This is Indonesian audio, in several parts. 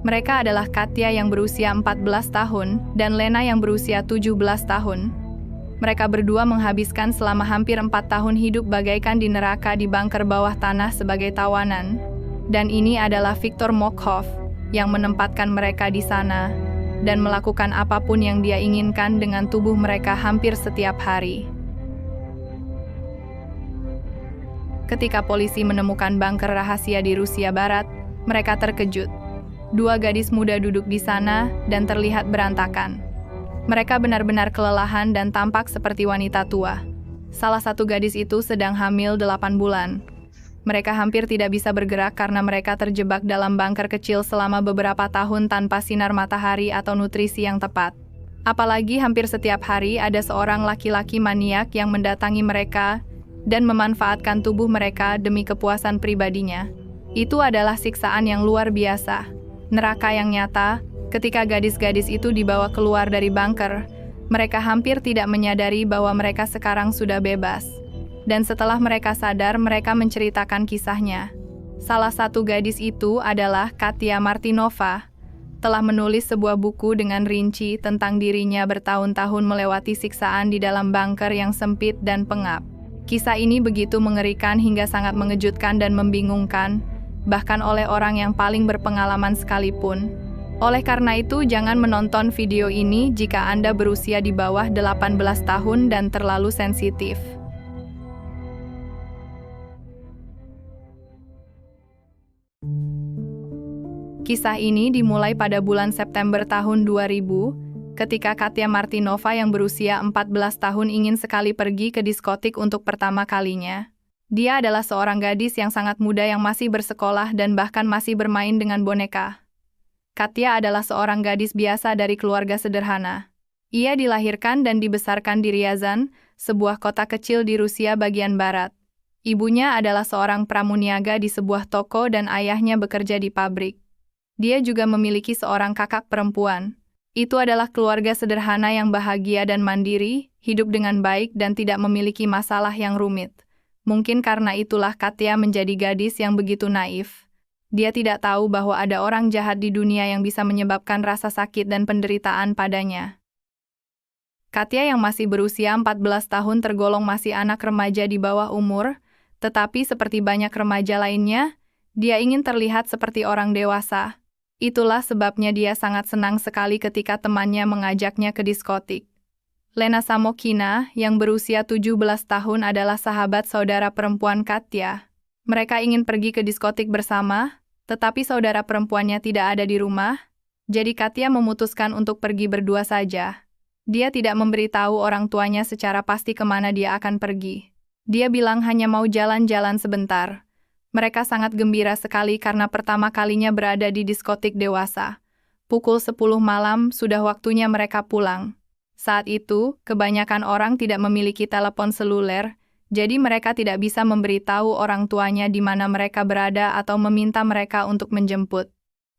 Mereka adalah Katya yang berusia 14 tahun dan Lena yang berusia 17 tahun. Mereka berdua menghabiskan selama hampir 4 tahun hidup bagaikan di neraka di bunker bawah tanah sebagai tawanan. Dan ini adalah Viktor Mokhov yang menempatkan mereka di sana dan melakukan apapun yang dia inginkan dengan tubuh mereka hampir setiap hari. Ketika polisi menemukan bunker rahasia di Rusia Barat, mereka terkejut. 2 gadis muda duduk di sana dan terlihat berantakan. Mereka benar-benar kelelahan dan tampak seperti wanita tua. Salah satu gadis itu sedang hamil 8 bulan. Mereka hampir tidak bisa bergerak karena mereka terjebak dalam bunker kecil selama beberapa tahun tanpa sinar matahari atau nutrisi yang tepat. Apalagi hampir setiap hari ada seorang laki-laki maniak yang mendatangi mereka dan memanfaatkan tubuh mereka demi kepuasan pribadinya. Itu adalah siksaan yang luar biasa. Neraka yang nyata, ketika gadis-gadis itu dibawa keluar dari bunker, mereka hampir tidak menyadari bahwa mereka sekarang sudah bebas. Dan setelah mereka sadar, mereka menceritakan kisahnya. Salah satu gadis itu adalah Katya Martinova, telah menulis sebuah buku dengan rinci tentang dirinya bertahun-tahun melewati siksaan di dalam bunker yang sempit dan pengap. Kisah ini begitu mengerikan hingga sangat mengejutkan dan membingungkan, bahkan oleh orang yang paling berpengalaman sekalipun. Oleh karena itu, jangan menonton video ini jika Anda berusia di bawah 18 tahun dan terlalu sensitif. Kisah ini dimulai pada bulan September tahun 2000, ketika Katya Martinova yang berusia 14 tahun ingin sekali pergi ke diskotik untuk pertama kalinya. Dia adalah seorang gadis yang sangat muda yang masih bersekolah dan bahkan masih bermain dengan boneka. Katya adalah seorang gadis biasa dari keluarga sederhana. Ia dilahirkan dan dibesarkan di Ryazan, sebuah kota kecil di Rusia bagian barat. Ibunya adalah seorang pramuniaga di sebuah toko dan ayahnya bekerja di pabrik. Dia juga memiliki seorang kakak perempuan. Itu adalah keluarga sederhana yang bahagia dan mandiri, hidup dengan baik dan tidak memiliki masalah yang rumit. Mungkin karena itulah Katya menjadi gadis yang begitu naif. Dia tidak tahu bahwa ada orang jahat di dunia yang bisa menyebabkan rasa sakit dan penderitaan padanya. Katya yang masih berusia 14 tahun tergolong masih anak remaja di bawah umur, tetapi seperti banyak remaja lainnya, dia ingin terlihat seperti orang dewasa. Itulah sebabnya dia sangat senang sekali ketika temannya mengajaknya ke diskotik. Lena Samokina, yang berusia 17 tahun adalah sahabat saudara perempuan Katya. Mereka ingin pergi ke diskotik bersama, tetapi saudara perempuannya tidak ada di rumah, jadi Katya memutuskan untuk pergi berdua saja. Dia tidak memberitahu orang tuanya secara pasti kemana dia akan pergi. Dia bilang hanya mau jalan-jalan sebentar. Mereka sangat gembira sekali karena pertama kalinya berada di diskotik dewasa. Pukul 10 malam sudah waktunya mereka pulang. Saat itu, kebanyakan orang tidak memiliki telepon seluler, jadi mereka tidak bisa memberitahu orang tuanya di mana mereka berada atau meminta mereka untuk menjemput.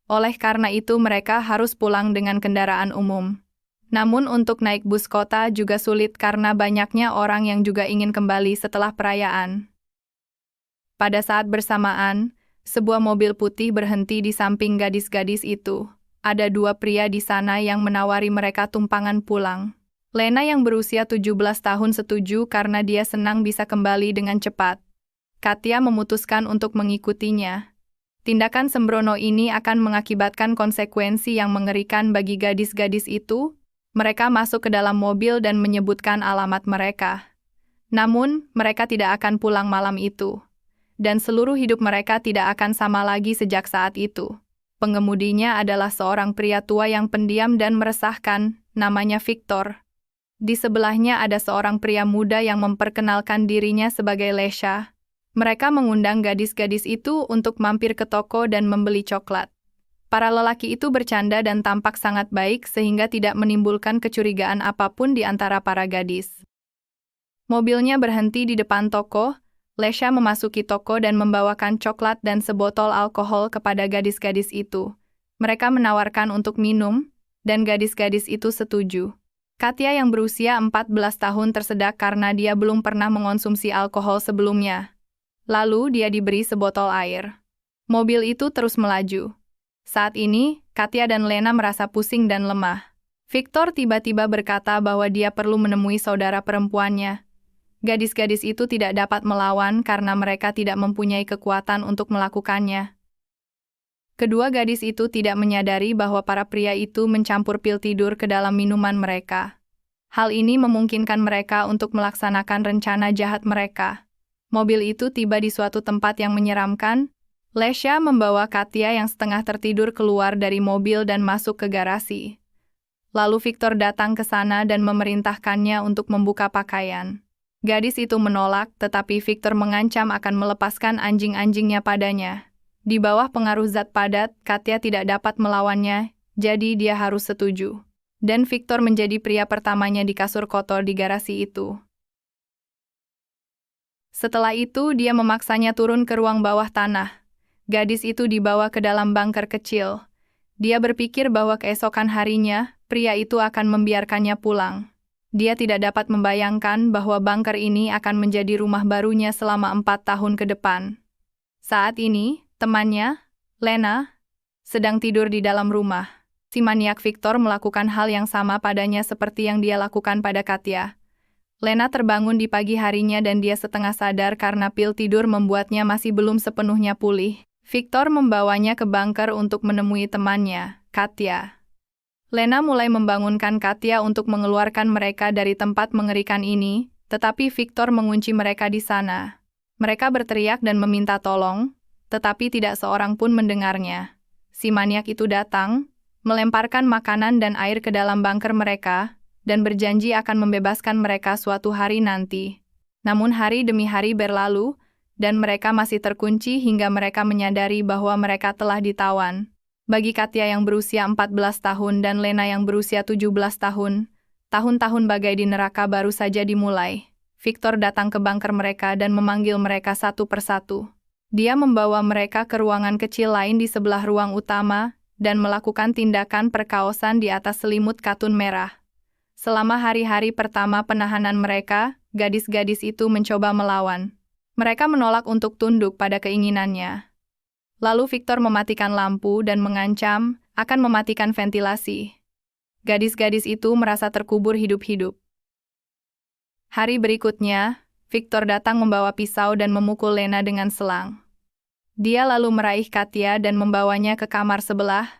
Oleh karena itu mereka harus pulang dengan kendaraan umum. Namun untuk naik bus kota juga sulit karena banyaknya orang yang juga ingin kembali setelah perayaan. Pada saat bersamaan, sebuah mobil putih berhenti di samping gadis-gadis itu. Ada 2 pria di sana yang menawari mereka tumpangan pulang. Lena yang berusia 17 tahun setuju karena dia senang bisa kembali dengan cepat. Katya memutuskan untuk mengikutinya. Tindakan sembrono ini akan mengakibatkan konsekuensi yang mengerikan bagi gadis-gadis itu. Mereka masuk ke dalam mobil dan menyebutkan alamat mereka. Namun, mereka tidak akan pulang malam itu. Dan seluruh hidup mereka tidak akan sama lagi sejak saat itu. Pengemudinya adalah seorang pria tua yang pendiam dan meresahkan, namanya Viktor. Di sebelahnya ada seorang pria muda yang memperkenalkan dirinya sebagai Lesha. Mereka mengundang gadis-gadis itu untuk mampir ke toko dan membeli coklat. Para lelaki itu bercanda dan tampak sangat baik sehingga tidak menimbulkan kecurigaan apapun di antara para gadis. Mobilnya berhenti di depan toko. Lesha memasuki toko dan membawakan coklat dan sebotol alkohol kepada gadis-gadis itu. Mereka menawarkan untuk minum, dan gadis-gadis itu setuju. Katya yang berusia 14 tahun tersedak karena dia belum pernah mengonsumsi alkohol sebelumnya. Lalu dia diberi sebotol air. Mobil itu terus melaju. Saat ini, Katya dan Lena merasa pusing dan lemah. Victor tiba-tiba berkata bahwa dia perlu menemui saudara perempuannya. Gadis-gadis itu tidak dapat melawan karena mereka tidak mempunyai kekuatan untuk melakukannya. Kedua gadis itu tidak menyadari bahwa para pria itu mencampur pil tidur ke dalam minuman mereka. Hal ini memungkinkan mereka untuk melaksanakan rencana jahat mereka. Mobil itu tiba di suatu tempat yang menyeramkan. Lesha membawa Katya yang setengah tertidur keluar dari mobil dan masuk ke garasi. Lalu Victor datang ke sana dan memerintahkannya untuk membuka pakaian. Gadis itu menolak, tetapi Victor mengancam akan melepaskan anjing-anjingnya padanya. Di bawah pengaruh zat padat, Katya tidak dapat melawannya, jadi dia harus setuju. Dan Victor menjadi pria pertamanya di kasur kotor di garasi itu. Setelah itu, dia memaksanya turun ke ruang bawah tanah. Gadis itu dibawa ke dalam bunker kecil. Dia berpikir bahwa keesokan harinya, pria itu akan membiarkannya pulang. Dia tidak dapat membayangkan bahwa bunker ini akan menjadi rumah barunya selama 4 tahun ke depan. Saat ini, temannya, Lena, sedang tidur di dalam rumah. Si maniak Victor melakukan hal yang sama padanya seperti yang dia lakukan pada Katya. Lena terbangun di pagi harinya dan dia setengah sadar karena pil tidur membuatnya masih belum sepenuhnya pulih. Victor membawanya ke bunker untuk menemui temannya, Katya. Lena mulai membangunkan Katya untuk mengeluarkan mereka dari tempat mengerikan ini, tetapi Victor mengunci mereka di sana. Mereka berteriak dan meminta tolong, tetapi tidak seorang pun mendengarnya. Si maniak itu datang, melemparkan makanan dan air ke dalam bunker mereka, dan berjanji akan membebaskan mereka suatu hari nanti. Namun hari demi hari berlalu, dan mereka masih terkunci hingga mereka menyadari bahwa mereka telah ditawan. Bagi Katya yang berusia 14 tahun dan Lena yang berusia 17 tahun, tahun-tahun bagai di neraka baru saja dimulai. Victor datang ke bunker mereka dan memanggil mereka satu persatu. Dia membawa mereka ke ruangan kecil lain di sebelah ruang utama dan melakukan tindakan perkaosan di atas selimut katun merah. Selama hari-hari pertama penahanan mereka, gadis-gadis itu mencoba melawan. Mereka menolak untuk tunduk pada keinginannya. Lalu Victor mematikan lampu dan mengancam akan mematikan ventilasi. Gadis-gadis itu merasa terkubur hidup-hidup. Hari berikutnya, Victor datang membawa pisau dan memukul Lena dengan selang. Dia lalu meraih Katya dan membawanya ke kamar sebelah,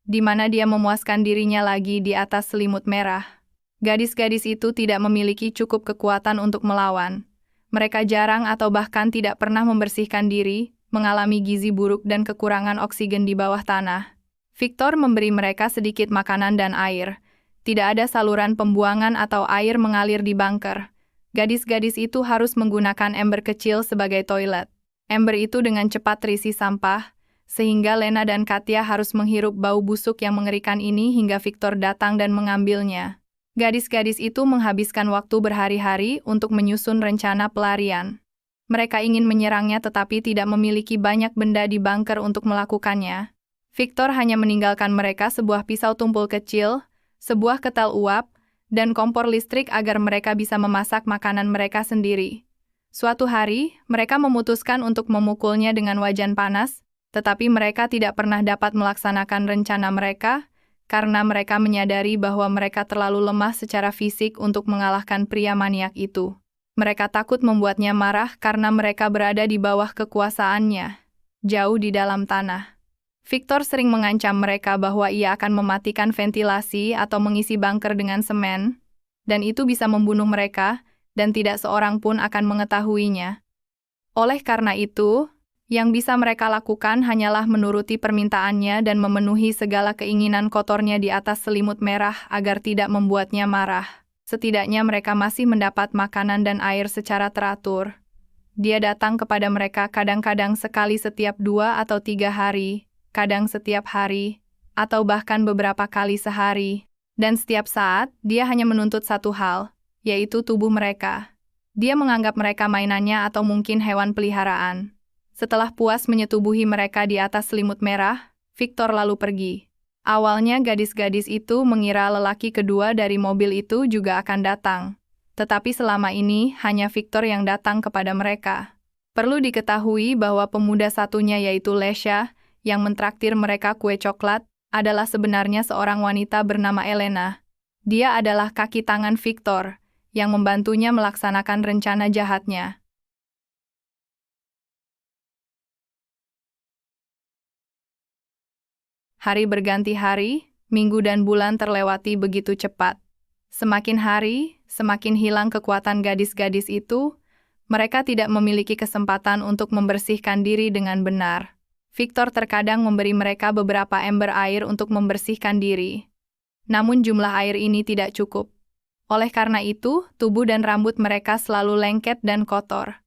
di mana dia memuaskan dirinya lagi di atas selimut merah. Gadis-gadis itu tidak memiliki cukup kekuatan untuk melawan. Mereka jarang atau bahkan tidak pernah membersihkan diri, mengalami gizi buruk dan kekurangan oksigen di bawah tanah. Victor memberi mereka sedikit makanan dan air. Tidak ada saluran pembuangan atau air mengalir di bunker. Gadis-gadis itu harus menggunakan ember kecil sebagai toilet. Ember itu dengan cepat terisi sampah, sehingga Lena dan Katya harus menghirup bau busuk yang mengerikan ini hingga Victor datang dan mengambilnya. Gadis-gadis itu menghabiskan waktu berhari-hari untuk menyusun rencana pelarian. Mereka ingin menyerangnya tetapi tidak memiliki banyak benda di bunker untuk melakukannya. Victor hanya meninggalkan mereka sebuah pisau tumpul kecil, sebuah ketel uap, dan kompor listrik agar mereka bisa memasak makanan mereka sendiri. Suatu hari, mereka memutuskan untuk memukulnya dengan wajan panas, tetapi mereka tidak pernah dapat melaksanakan rencana mereka, karena mereka menyadari bahwa mereka terlalu lemah secara fisik untuk mengalahkan pria maniak itu. Mereka takut membuatnya marah karena mereka berada di bawah kekuasaannya, jauh di dalam tanah. Victor sering mengancam mereka bahwa ia akan mematikan ventilasi atau mengisi bunker dengan semen, dan itu bisa membunuh mereka, dan tidak seorang pun akan mengetahuinya. Oleh karena itu, yang bisa mereka lakukan hanyalah menuruti permintaannya dan memenuhi segala keinginan kotornya di atas selimut merah agar tidak membuatnya marah. Setidaknya mereka masih mendapat makanan dan air secara teratur. Dia datang kepada mereka kadang-kadang sekali setiap 2 atau 3 hari, kadang setiap hari, atau bahkan beberapa kali sehari. Dan setiap saat, dia hanya menuntut satu hal, yaitu tubuh mereka. Dia menganggap mereka mainannya atau mungkin hewan peliharaan. Setelah puas menyetubuhi mereka di atas selimut merah, Victor lalu pergi. Awalnya gadis-gadis itu mengira lelaki kedua dari mobil itu juga akan datang. Tetapi selama ini hanya Victor yang datang kepada mereka. Perlu diketahui bahwa pemuda satunya yaitu Lesha, yang mentraktir mereka kue coklat, adalah sebenarnya seorang wanita bernama Elena. Dia adalah kaki tangan Victor, yang membantunya melaksanakan rencana jahatnya. Hari berganti hari, minggu dan bulan terlewati begitu cepat. Semakin hari, semakin hilang kekuatan gadis-gadis itu. Mereka tidak memiliki kesempatan untuk membersihkan diri dengan benar. Victor terkadang memberi mereka beberapa ember air untuk membersihkan diri. Namun jumlah air ini tidak cukup. Oleh karena itu, tubuh dan rambut mereka selalu lengket dan kotor.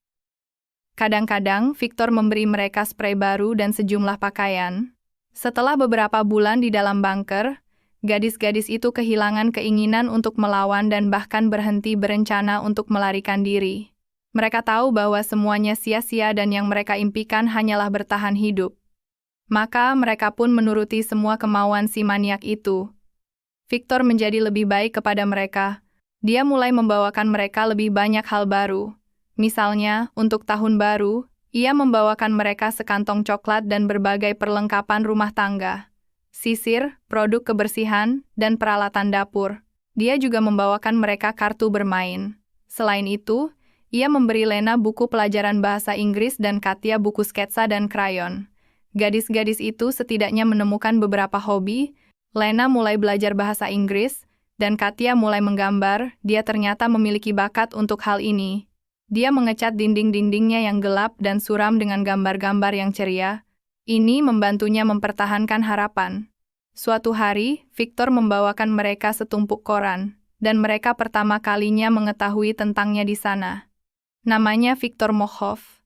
Kadang-kadang, Victor memberi mereka spray baru dan sejumlah pakaian. Setelah beberapa bulan di dalam bunker, gadis-gadis itu kehilangan keinginan untuk melawan dan bahkan berhenti berencana untuk melarikan diri. Mereka tahu bahwa semuanya sia-sia dan yang mereka impikan hanyalah bertahan hidup. Maka mereka pun menuruti semua kemauan si maniak itu. Victor menjadi lebih baik kepada mereka. Dia mulai membawakan mereka lebih banyak hal baru. Misalnya, untuk tahun baru, ia membawakan mereka sekantong coklat dan berbagai perlengkapan rumah tangga, sisir, produk kebersihan, dan peralatan dapur. Dia juga membawakan mereka kartu bermain. Selain itu, ia memberi Lena buku pelajaran bahasa Inggris dan Katya buku sketsa dan krayon. Gadis-gadis itu setidaknya menemukan beberapa hobi. Lena mulai belajar bahasa Inggris, dan Katya mulai menggambar. Dia ternyata memiliki bakat untuk hal ini. Dia mengecat dinding-dindingnya yang gelap dan suram dengan gambar-gambar yang ceria. Ini membantunya mempertahankan harapan. Suatu hari, Victor membawakan mereka setumpuk koran, dan mereka pertama kalinya mengetahui tentangnya di sana. Namanya Viktor Mokhov.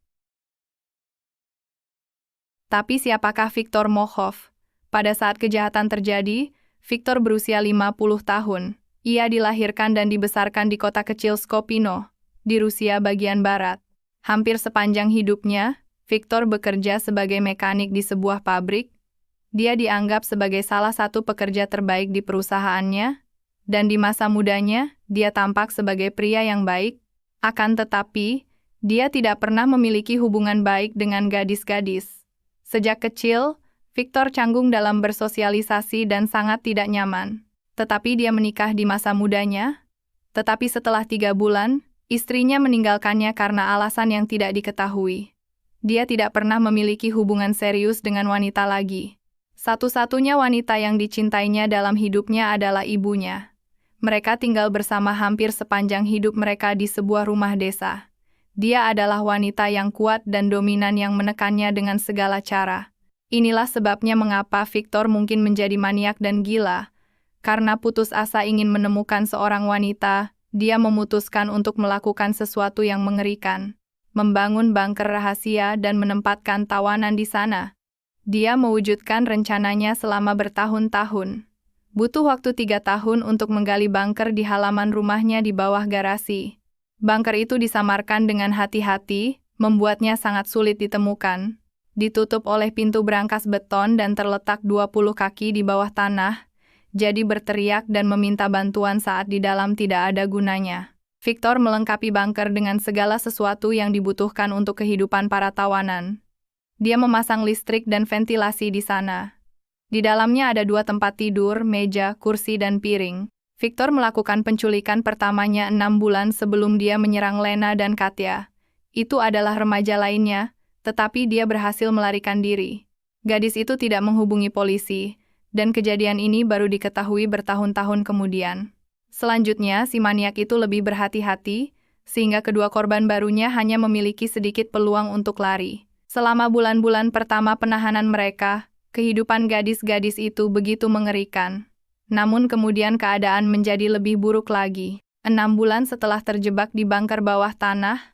Tapi siapakah Viktor Mokhov? Pada saat kejahatan terjadi, Victor berusia 50 tahun. Ia dilahirkan dan dibesarkan di kota kecil Skopino, di Rusia bagian barat. Hampir sepanjang hidupnya, Victor bekerja sebagai mekanik di sebuah pabrik. Dia dianggap sebagai salah satu pekerja terbaik di perusahaannya, dan di masa mudanya, dia tampak sebagai pria yang baik. Akan tetapi, dia tidak pernah memiliki hubungan baik dengan gadis-gadis. Sejak kecil, Victor canggung dalam bersosialisasi dan sangat tidak nyaman. Tetapi dia menikah di masa mudanya. Tetapi setelah 3 bulan, istrinya meninggalkannya karena alasan yang tidak diketahui. Dia tidak pernah memiliki hubungan serius dengan wanita lagi. Satu-satunya wanita yang dicintainya dalam hidupnya adalah ibunya. Mereka tinggal bersama hampir sepanjang hidup mereka di sebuah rumah desa. Dia adalah wanita yang kuat dan dominan yang menekannya dengan segala cara. Inilah sebabnya mengapa Victor mungkin menjadi maniak dan gila. Karena putus asa ingin menemukan seorang wanita, dia memutuskan untuk melakukan sesuatu yang mengerikan. Membangun bunker rahasia dan menempatkan tawanan di sana. Dia mewujudkan rencananya selama bertahun-tahun. Butuh waktu 3 tahun untuk menggali bunker di halaman rumahnya di bawah garasi. Bunker itu disamarkan dengan hati-hati, membuatnya sangat sulit ditemukan. Ditutup oleh pintu berangkas beton dan terletak 20 kaki di bawah tanah, jadi berteriak dan meminta bantuan saat di dalam tidak ada gunanya. Victor melengkapi bunker dengan segala sesuatu yang dibutuhkan untuk kehidupan para tawanan. Dia memasang listrik dan ventilasi di sana. Di dalamnya ada 2 tempat tidur, meja, kursi, dan piring. Victor melakukan penculikan pertamanya 6 bulan sebelum dia menyerang Lena dan Katya. Itu adalah remaja lainnya, tetapi dia berhasil melarikan diri. Gadis itu tidak menghubungi polisi, dan kejadian ini baru diketahui bertahun-tahun kemudian. Selanjutnya, si maniak itu lebih berhati-hati, sehingga kedua korban barunya hanya memiliki sedikit peluang untuk lari. Selama bulan-bulan pertama penahanan mereka, kehidupan gadis-gadis itu begitu mengerikan. Namun kemudian keadaan menjadi lebih buruk lagi. 6 bulan setelah terjebak di bunker bawah tanah,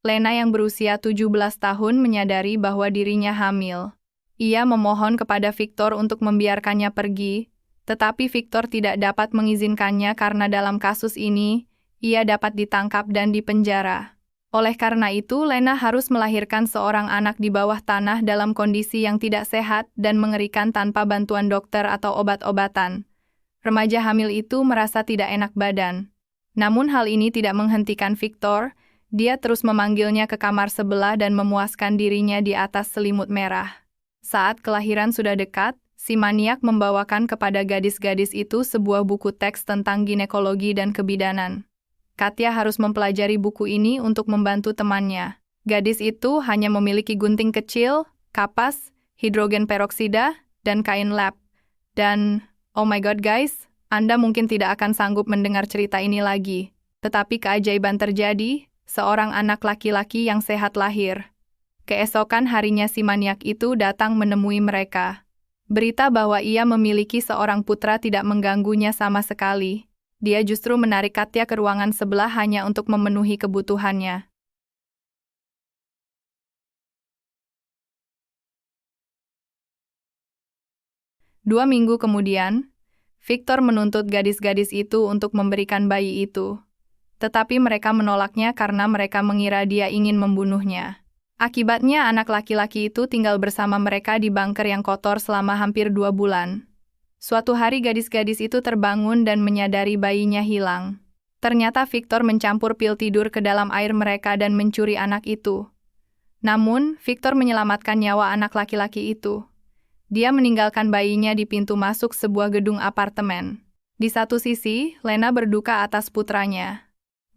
Lena yang berusia 17 tahun menyadari bahwa dirinya hamil. Ia memohon kepada Victor untuk membiarkannya pergi, tetapi Victor tidak dapat mengizinkannya karena dalam kasus ini, ia dapat ditangkap dan dipenjara. Oleh karena itu, Lena harus melahirkan seorang anak di bawah tanah dalam kondisi yang tidak sehat dan mengerikan tanpa bantuan dokter atau obat-obatan. Remaja hamil itu merasa tidak enak badan. Namun hal ini tidak menghentikan Victor, dia terus memanggilnya ke kamar sebelah dan memuaskan dirinya di atas selimut merah. Saat kelahiran sudah dekat, si maniak membawakan kepada gadis-gadis itu sebuah buku teks tentang ginekologi dan kebidanan. Katya harus mempelajari buku ini untuk membantu temannya. Gadis itu hanya memiliki gunting kecil, kapas, hidrogen peroksida, dan kain lap. Dan, oh my god guys, Anda mungkin tidak akan sanggup mendengar cerita ini lagi. Tetapi keajaiban terjadi, seorang anak laki-laki yang sehat lahir. Keesokan harinya si maniak itu datang menemui mereka. Berita bahwa ia memiliki seorang putra tidak mengganggunya sama sekali. Dia justru menarik Katya ke ruangan sebelah hanya untuk memenuhi kebutuhannya. Dua minggu kemudian, Victor menuntut gadis-gadis itu untuk memberikan bayi itu. Tetapi mereka menolaknya karena mereka mengira dia ingin membunuhnya. Akibatnya anak laki-laki itu tinggal bersama mereka di bunker yang kotor selama hampir 2 bulan. Suatu hari gadis-gadis itu terbangun dan menyadari bayinya hilang. Ternyata Victor mencampur pil tidur ke dalam air mereka dan mencuri anak itu. Namun, Victor menyelamatkan nyawa anak laki-laki itu. Dia meninggalkan bayinya di pintu masuk sebuah gedung apartemen. Di satu sisi, Lena berduka atas putranya.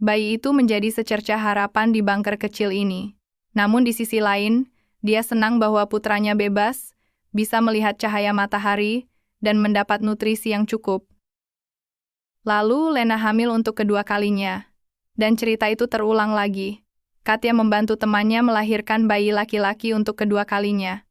Bayi itu menjadi secercah harapan di bunker kecil ini. Namun di sisi lain, dia senang bahwa putranya bebas, bisa melihat cahaya matahari, dan mendapat nutrisi yang cukup. Lalu Lena hamil untuk kedua kalinya. Dan cerita itu terulang lagi. Katya membantu temannya melahirkan bayi laki-laki untuk kedua kalinya.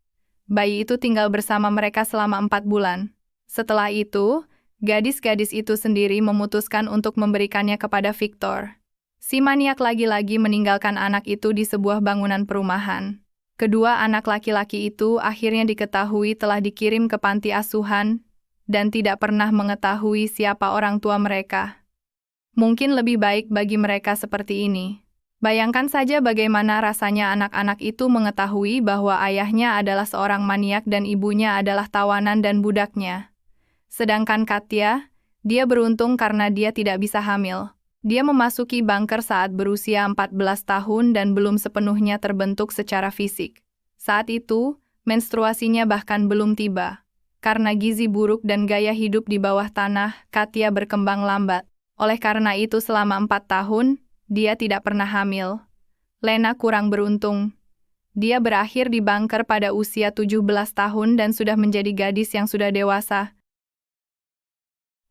Bayi itu tinggal bersama mereka selama 4 bulan. Setelah itu, gadis-gadis itu sendiri memutuskan untuk memberikannya kepada Victor. Si maniak lagi-lagi meninggalkan anak itu di sebuah bangunan perumahan. Kedua anak laki-laki itu akhirnya diketahui telah dikirim ke panti asuhan dan tidak pernah mengetahui siapa orang tua mereka. Mungkin lebih baik bagi mereka seperti ini. Bayangkan saja bagaimana rasanya anak-anak itu mengetahui bahwa ayahnya adalah seorang maniak dan ibunya adalah tawanan dan budaknya. Sedangkan Katya, dia beruntung karena dia tidak bisa hamil. Dia memasuki bunker saat berusia 14 tahun dan belum sepenuhnya terbentuk secara fisik. Saat itu, menstruasinya bahkan belum tiba. Karena gizi buruk dan gaya hidup di bawah tanah, Katya berkembang lambat. Oleh karena itu selama 4 tahun, dia tidak pernah hamil. Lena kurang beruntung. Dia berakhir di bunker pada usia 17 tahun dan sudah menjadi gadis yang sudah dewasa.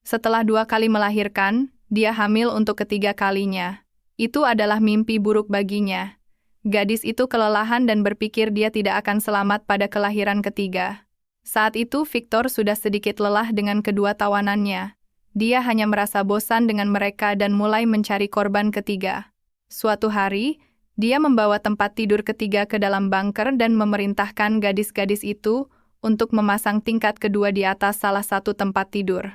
Setelah 2 kali melahirkan, dia hamil untuk ketiga kalinya. Itu adalah mimpi buruk baginya. Gadis itu kelelahan dan berpikir dia tidak akan selamat pada kelahiran ketiga. Saat itu Victor sudah sedikit lelah dengan kedua tawanannya. Dia hanya merasa bosan dengan mereka dan mulai mencari korban ketiga. Suatu hari, dia membawa tempat tidur ketiga ke dalam bunker dan memerintahkan gadis-gadis itu untuk memasang tingkat kedua di atas salah satu tempat tidur.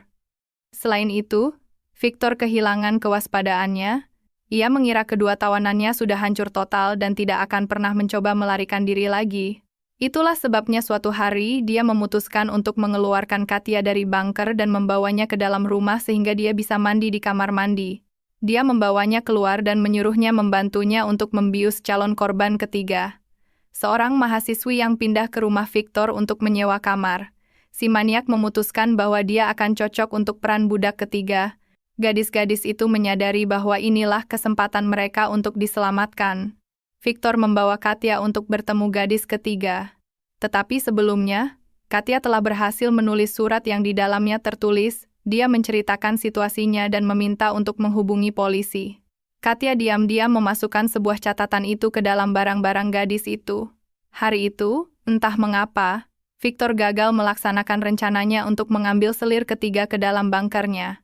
Selain itu, Victor kehilangan kewaspadaannya. Ia mengira kedua tawanannya sudah hancur total dan tidak akan pernah mencoba melarikan diri lagi. Itulah sebabnya suatu hari dia memutuskan untuk mengeluarkan Katya dari bunker dan membawanya ke dalam rumah sehingga dia bisa mandi di kamar mandi. Dia membawanya keluar dan menyuruhnya membantunya untuk membius calon korban ketiga. Seorang mahasiswi yang pindah ke rumah Victor untuk menyewa kamar. Si maniak memutuskan bahwa dia akan cocok untuk peran budak ketiga. Gadis-gadis itu menyadari bahwa inilah kesempatan mereka untuk diselamatkan. Victor membawa Katya untuk bertemu gadis ketiga. Tetapi sebelumnya, Katya telah berhasil menulis surat yang di dalamnya tertulis, dia menceritakan situasinya dan meminta untuk menghubungi polisi. Katya diam-diam memasukkan sebuah catatan itu ke dalam barang-barang gadis itu. Hari itu, entah mengapa, Victor gagal melaksanakan rencananya untuk mengambil selir ketiga ke dalam bunkernya.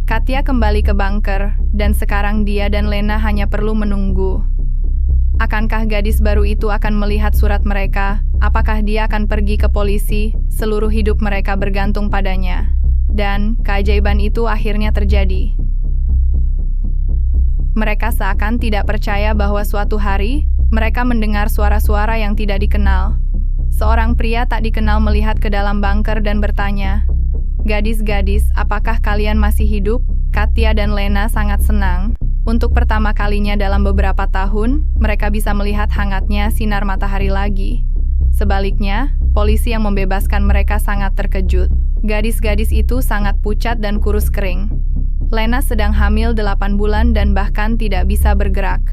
Katya kembali ke bunker, dan sekarang dia dan Lena hanya perlu menunggu. Akankah gadis baru itu akan melihat surat mereka? Apakah dia akan pergi ke polisi? Seluruh hidup mereka bergantung padanya. Dan keajaiban itu akhirnya terjadi. Mereka seakan tidak percaya bahwa suatu hari, mereka mendengar suara-suara yang tidak dikenal. Seorang pria tak dikenal melihat ke dalam bunker dan bertanya, "Gadis-gadis, apakah kalian masih hidup?" Katya dan Lena sangat senang. Untuk pertama kalinya dalam beberapa tahun, mereka bisa melihat hangatnya sinar matahari lagi. Sebaliknya, polisi yang membebaskan mereka sangat terkejut. Gadis-gadis itu sangat pucat dan kurus kering. Lena sedang hamil 8 bulan dan bahkan tidak bisa bergerak.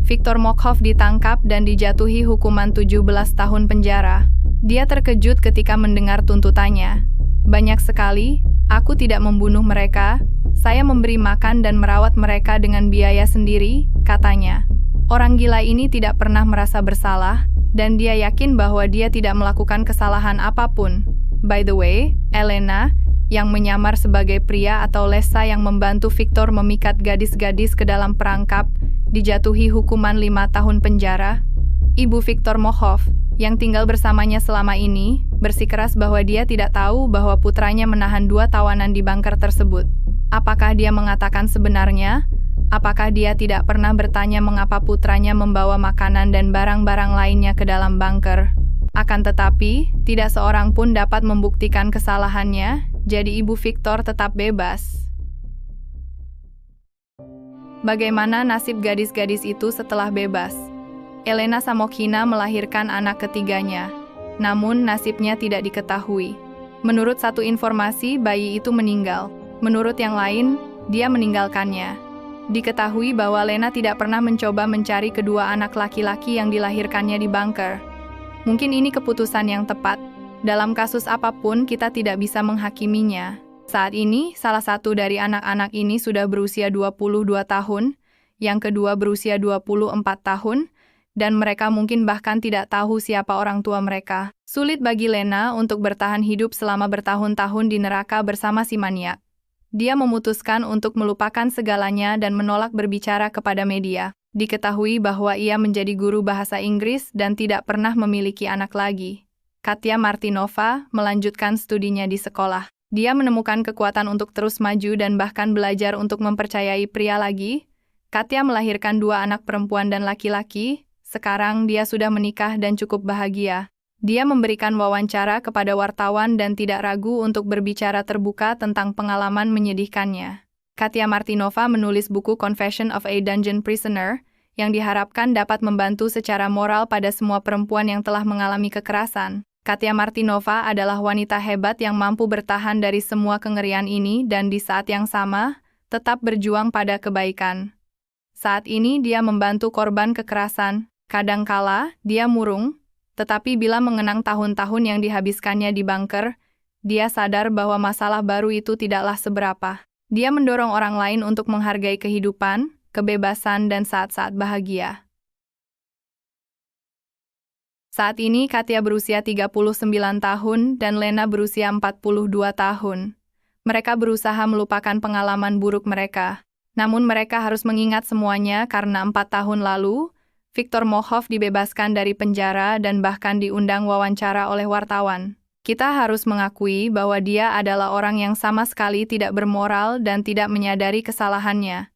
Viktor Mokhof ditangkap dan dijatuhi hukuman 17 tahun penjara. Dia terkejut ketika mendengar tuntutannya. Banyak sekali, aku tidak membunuh mereka, saya memberi makan dan merawat mereka dengan biaya sendiri, katanya. Orang gila ini tidak pernah merasa bersalah, dan dia yakin bahwa dia tidak melakukan kesalahan apapun. By the way, Elena, yang menyamar sebagai pria atau Lesa yang membantu Viktor memikat gadis-gadis ke dalam perangkap, dijatuhi hukuman 5 tahun penjara. Ibu Viktor Mokhof, yang tinggal bersamanya selama ini, bersikeras bahwa dia tidak tahu bahwa putranya menahan 2 tawanan di bunker tersebut. Apakah dia mengatakan sebenarnya? Apakah dia tidak pernah bertanya mengapa putranya membawa makanan dan barang-barang lainnya ke dalam bunker? Akan tetapi, tidak seorang pun dapat membuktikan kesalahannya, jadi ibu Viktor tetap bebas. Bagaimana nasib gadis-gadis itu setelah bebas? Elena Samokhina melahirkan anak ketiganya, namun nasibnya tidak diketahui. Menurut satu informasi, bayi itu meninggal. Menurut yang lain, dia meninggalkannya. Diketahui bahwa Lena tidak pernah mencoba mencari kedua anak laki-laki yang dilahirkannya di bunker. Mungkin ini keputusan yang tepat. Dalam kasus apapun, kita tidak bisa menghakiminya. Saat ini, salah satu dari anak-anak ini sudah berusia 22 tahun, yang kedua berusia 24 tahun, dan mereka mungkin bahkan tidak tahu siapa orang tua mereka. Sulit bagi Lena untuk bertahan hidup selama bertahun-tahun di neraka bersama si maniak. Dia memutuskan untuk melupakan segalanya dan menolak berbicara kepada media. Diketahui bahwa ia menjadi guru bahasa Inggris dan tidak pernah memiliki anak lagi. Katya Martinova melanjutkan studinya di sekolah. Dia menemukan kekuatan untuk terus maju dan bahkan belajar untuk mempercayai pria lagi. Katya melahirkan 2 anak perempuan dan laki-laki. Sekarang dia sudah menikah dan cukup bahagia. Dia memberikan wawancara kepada wartawan dan tidak ragu untuk berbicara terbuka tentang pengalaman menyedihkannya. Katya Martinova menulis buku Confession of a Dungeon Prisoner, yang diharapkan dapat membantu secara moral pada semua perempuan yang telah mengalami kekerasan. Katya Martinova adalah wanita hebat yang mampu bertahan dari semua kengerian ini dan di saat yang sama, tetap berjuang pada kebaikan. Saat ini dia membantu korban kekerasan. Kadangkala, dia murung, tetapi bila mengenang tahun-tahun yang dihabiskannya di bunker, dia sadar bahwa masalah baru itu tidaklah seberapa. Dia mendorong orang lain untuk menghargai kehidupan, kebebasan, dan saat-saat bahagia. Saat ini Katya berusia 39 tahun dan Lena berusia 42 tahun. Mereka berusaha melupakan pengalaman buruk mereka. Namun mereka harus mengingat semuanya karena 4 tahun lalu, Viktor Mokhof dibebaskan dari penjara dan bahkan diundang wawancara oleh wartawan. Kita harus mengakui bahwa dia adalah orang yang sama sekali tidak bermoral dan tidak menyadari kesalahannya.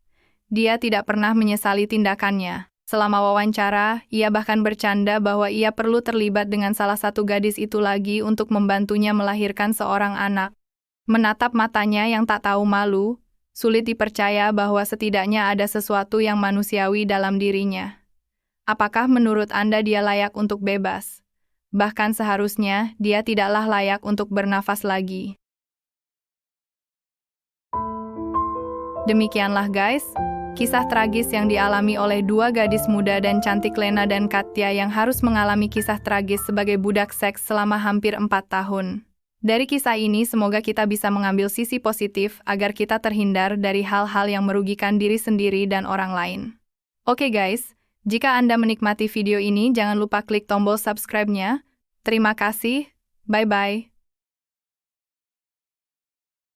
Dia tidak pernah menyesali tindakannya. Selama wawancara, ia bahkan bercanda bahwa ia perlu terlibat dengan salah satu gadis itu lagi untuk membantunya melahirkan seorang anak. Menatap matanya yang tak tahu malu, sulit dipercaya bahwa setidaknya ada sesuatu yang manusiawi dalam dirinya. Apakah menurut Anda dia layak untuk bebas? Bahkan seharusnya dia tidaklah layak untuk bernafas lagi. Demikianlah guys, kisah tragis yang dialami oleh 2 gadis muda dan cantik Lena dan Katya yang harus mengalami kisah tragis sebagai budak seks selama hampir 4 tahun. Dari kisah ini semoga kita bisa mengambil sisi positif agar kita terhindar dari hal-hal yang merugikan diri sendiri dan orang lain. Oke guys, jika Anda menikmati video ini jangan lupa klik tombol subscribe-nya. Terima kasih, bye-bye.